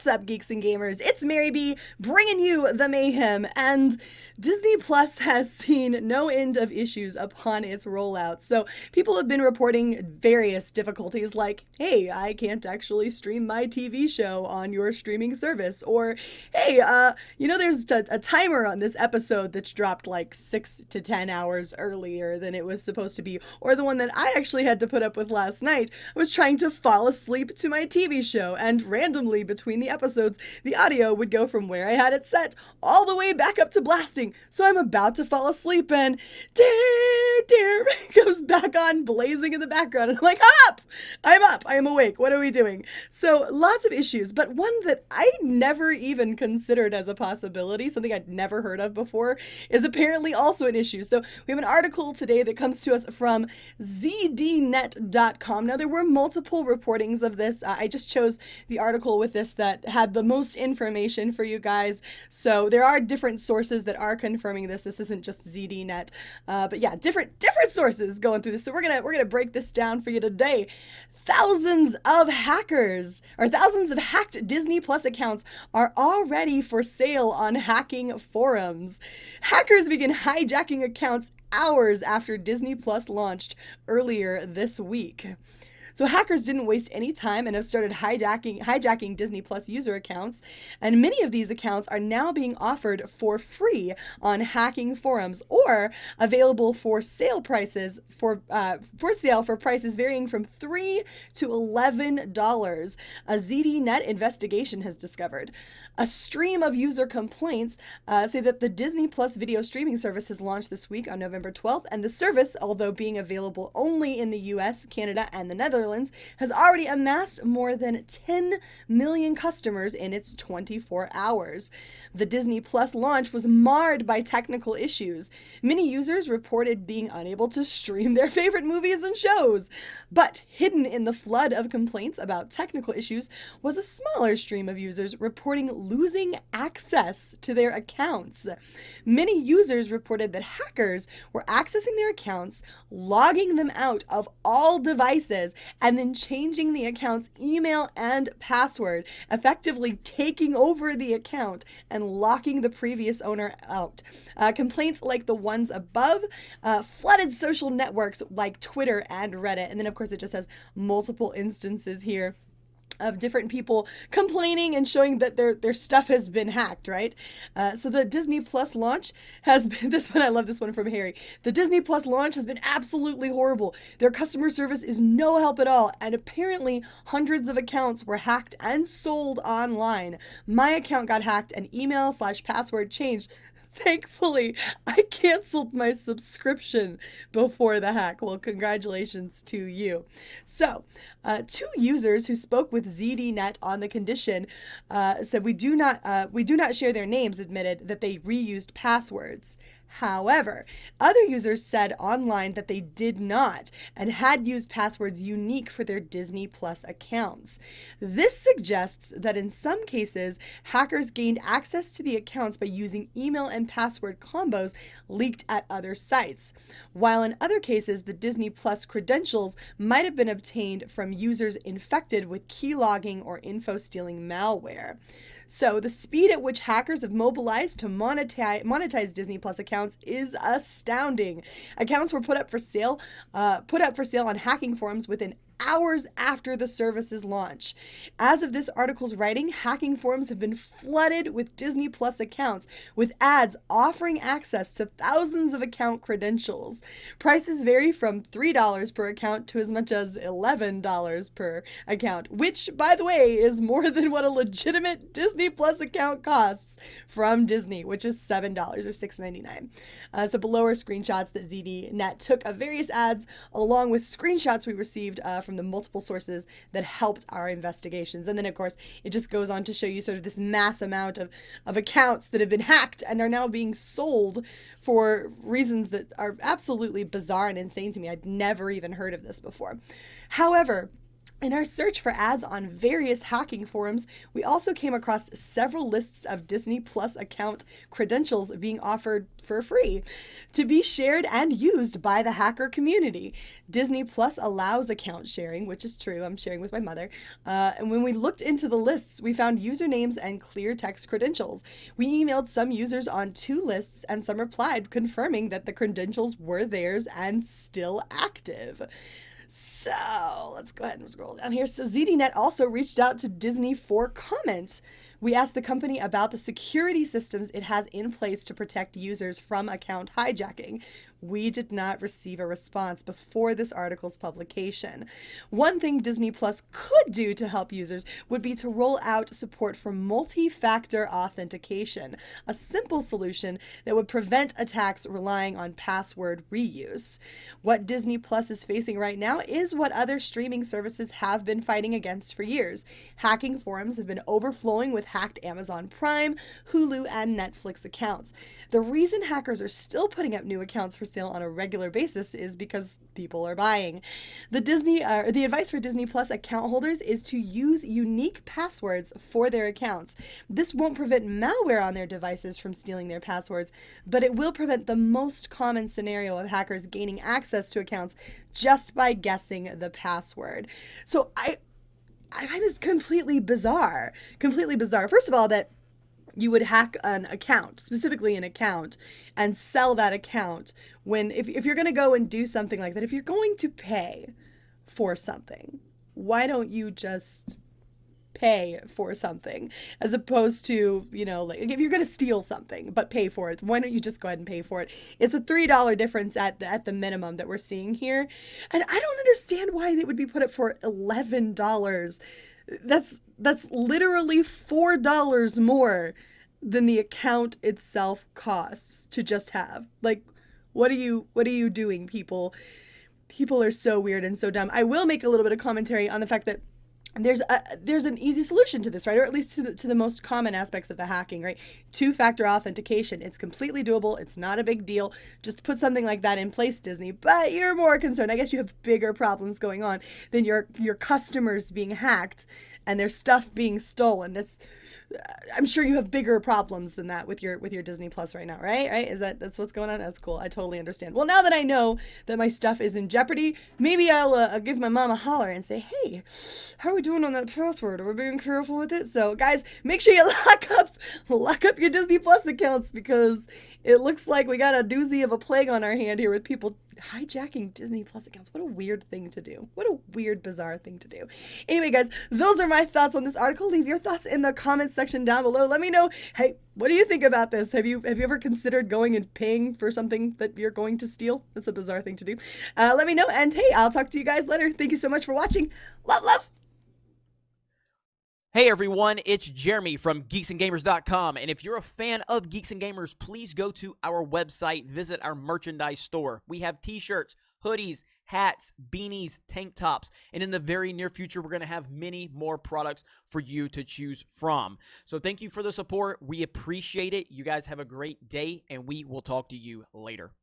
What's up, geeks and gamers? It's Mary B, bringing you the mayhem, and Disney Plus has seen no end of issues upon its rollout. So people have been reporting various difficulties like, hey, I can't actually stream my TV show on your streaming service, or hey, there's a timer on this episode that's dropped like 6 to 10 hours earlier than it was supposed to be, or the one that I actually had to put up with last night. I was trying to fall asleep to my TV show, and randomly between the episodes, the audio would go from where I had it set all the way back up to blasting. So I'm about to fall asleep, and dear goes back on blazing in the background, and I'm like, I'm up, I am awake, what are we doing? So lots of issues, but one that I never even considered as a possibility, something I'd never heard of before, is apparently also an issue. So we have an article today that comes to us from zdnet.com. Now, there were multiple reportings of this. I just chose the article with this that had the most information for you guys. So there are different sources that are confirming this. This isn't just ZDNet, but yeah, different sources going through this. So we're gonna break this down for you today. Thousands of hacked Disney Plus accounts are already for sale on hacking forums. Hackers began hijacking accounts hours after Disney Plus launched earlier this week. So hackers didn't waste any time and have started hijacking Disney Plus user accounts, and many of these accounts are now being offered for free on hacking forums or available for sale prices for prices varying from $3 to $11. A ZDNet investigation has discovered. A stream of user complaints say that the Disney Plus video streaming service has launched this week on November 12th, and the service, although being available only in the US, Canada, and the Netherlands, has already amassed more than 10 million customers in its 24 hours. The Disney Plus launch was marred by technical issues. Many users reported being unable to stream their favorite movies and shows. But hidden in the flood of complaints about technical issues was a smaller stream of users reporting losing access to their accounts. Many users reported that hackers were accessing their accounts, logging them out of all devices, and then changing the account's email and password, effectively taking over the account and locking the previous owner out. Complaints like the ones above flooded social networks like Twitter and Reddit. And then, of course, it just has multiple instances here of different people complaining and showing that their stuff has been hacked, right? So the Disney Plus launch has been, this one, I love this one from Harry. The Disney Plus launch has been absolutely horrible. Their customer service is no help at all, and apparently hundreds of accounts were hacked and sold online. My account got hacked and email/password changed. Thankfully, I canceled my subscription before the hack. Well, congratulations to you. So, two users who spoke with ZDNet on the condition said we do not share their names, admitted that they reused passwords. However, other users said online that they did not and had used passwords unique for their Disney Plus accounts. This suggests that in some cases, hackers gained access to the accounts by using email and password combos leaked at other sites, while in other cases, the Disney Plus credentials might have been obtained from users infected with keylogging or info stealing malware. So the speed at which hackers have mobilized to monetize Disney Plus accounts is astounding. Accounts were put up for sale on hacking forums within hours after the service's launch. As of this article's writing, hacking forums have been flooded with Disney Plus accounts, with ads offering access to thousands of account credentials. Prices vary from $3 per account to as much as $11 per account, which, by the way, is more than what a legitimate Disney Plus account costs from Disney, which is $7 or $6.99. So below are screenshots that ZDNet took of various ads, along with screenshots we received from the multiple sources that helped our investigations. And then, of course, it just goes on to show you sort of this mass amount of accounts that have been hacked and are now being sold for reasons that are absolutely bizarre and insane to me. I'd never even heard of this before. However, In our search for ads on various hacking forums, we also came across several lists of Disney Plus account credentials being offered for free to be shared and used by the hacker community. Disney Plus allows account sharing, which is true. I'm sharing with my mother. And when we looked into the lists, we found usernames and clear text credentials. We emailed some users on 2 lists, and some replied confirming that the credentials were theirs and still active. So let's go ahead and scroll down here. So ZDNet also reached out to Disney for comment. We asked the company about the security systems it has in place to protect users from account hijacking. We did not receive a response before this article's publication. One thing Disney Plus could do to help users would be to roll out support for multi-factor authentication, a simple solution that would prevent attacks relying on password reuse. What Disney Plus is facing right now is what other streaming services have been fighting against for years. Hacking forums have been overflowing with hacked Amazon Prime, Hulu, and Netflix accounts. The reason hackers are still putting up new accounts for sale on a regular basis is because people are buying. The advice for Disney Plus account holders is to use unique passwords for their accounts. This won't prevent malware on their devices from stealing their passwords, but it will prevent the most common scenario of hackers gaining access to accounts just by guessing the password. So I find this completely bizarre. Completely bizarre. First of all, that you would hack an account, specifically an account, and sell that account when, if you're going to go and do something like that, if you're going to pay for something, why don't you just pay for something as opposed to, like if you're going to steal something but pay for it, why don't you just go ahead and pay for it? It's a $3 difference at the minimum that we're seeing here. And I don't understand why they would be put up for $11. That's literally $4 more than the account itself costs to just have. Like, what are you doing, people? People are so weird and so dumb. I will make a little bit of commentary on the fact that there's an easy solution to this, right? Or at least to the most common aspects of the hacking, right? 2-factor authentication. It's completely doable. It's not a big deal. Just put something like that in place, Disney. But you're more concerned. I guess you have bigger problems going on than your customers being hacked and their stuff being stolen. I'm sure you have bigger problems than that with your Disney Plus right now, right? Right? That's what's going on? That's cool. I totally understand. Well, now that I know that my stuff is in jeopardy, maybe I'll give my mom a holler and say, hey, how are we doing on that password? Are we being careful with it? So, guys, make sure you lock up your Disney Plus accounts, because it looks like we got a doozy of a plague on our hand here with people hijacking Disney Plus accounts. What a weird thing to do. What a weird, bizarre thing to do. Anyway, guys, those are my thoughts on this article. Leave your thoughts in the comments section down below. Let me know, hey, what do you think about this? Have you ever considered going and paying for something that you're going to steal? That's a bizarre thing to do. Let me know, and hey, I'll talk to you guys later. Thank you so much for watching. Love, love. Hey everyone, it's Jeremy from geeksandgamers.com, and if you're a fan of Geeks and Gamers, please go to our website, visit our merchandise store. We have t-shirts, hoodies, hats, beanies, tank tops, and in the very near future, we're going to have many more products for you to choose from. So thank you for the support. We appreciate it. You guys have a great day, and we will talk to you later.